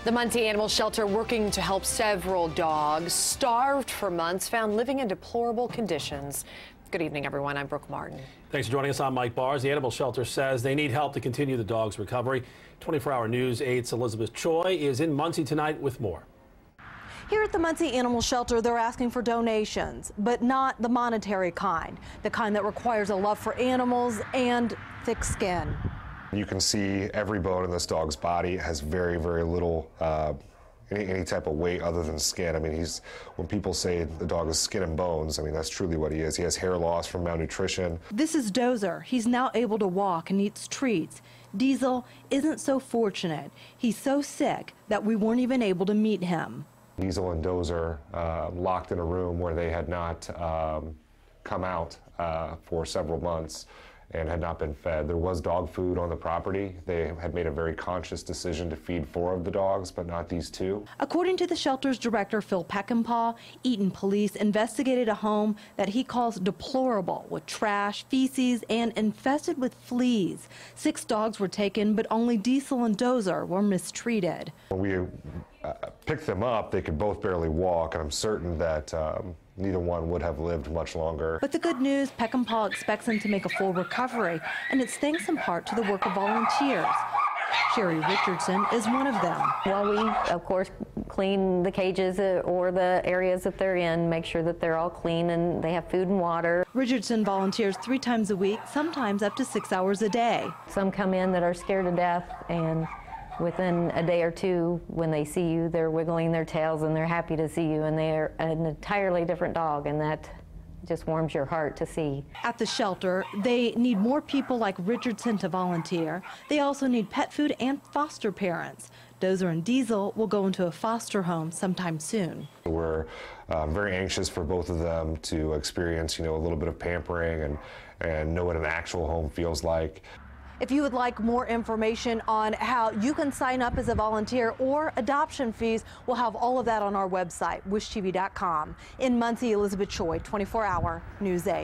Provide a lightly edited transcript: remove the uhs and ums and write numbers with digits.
The Muncie Animal Shelter working to help several dogs starved for months found living in deplorable conditions. Good evening, everyone. I'm Brooke Martin. Thanks for joining us. I'm Mike Bars. The animal shelter says they need help to continue the dog's recovery. 24-hour News 8's Elizabeth Choi is in Muncie tonight with more. Here at the Muncie Animal Shelter, they're asking for donations, but not the monetary kind, the kind that requires a love for animals and thick skin. You can see every bone in this dog's body has very, very little any type of weight other than skin. I mean, when people say the dog is skin and bones, I mean, that's truly what he is. He has hair loss from malnutrition. This is Dozer. He's now able to walk and eats treats. Diesel isn't so fortunate. He's so sick that we weren't even able to meet him. Diesel and Dozer locked in a room where they had not come out for several months and had not been fed. There was dog food on the property. They had made a very conscious decision to feed 4 of the dogs, but not these 2. According to the shelter's director, Phil Peckinpah, Eaton police investigated a home that he calls deplorable, with trash, feces, and infested with fleas. 6 dogs were taken, but only Diesel and Dozer were mistreated. When we picked them up, they could both barely walk, and I'm certain that neither one would have lived much longer. But the good news, Peckinpah expects them to make a full recovery, and it's thanks in part to the work of volunteers. Sherry Richardson is one of them. Well, we, of course, clean the cages or the areas that they're in, make sure that they're all clean and they have food and water. Richardson volunteers 3 times a week, sometimes up to 6 hours a day. Some come in that are scared to death, and within a day or 2, when they see you, they're wiggling their tails and they're happy to see you, and they're an entirely different dog, and that just warms your heart to see. At the shelter, they need more people like Richardson to volunteer. They also need pet food and foster parents. Dozer and Diesel will go into a foster home sometime soon. We're very anxious for both of them to experience, a little bit of pampering and know what an actual home feels like. If you would like more information on how you can sign up as a volunteer or adoption fees, we'll have all of that on our website, wishtv.com. In Muncie, Elizabeth Choi, 24-hour News 8.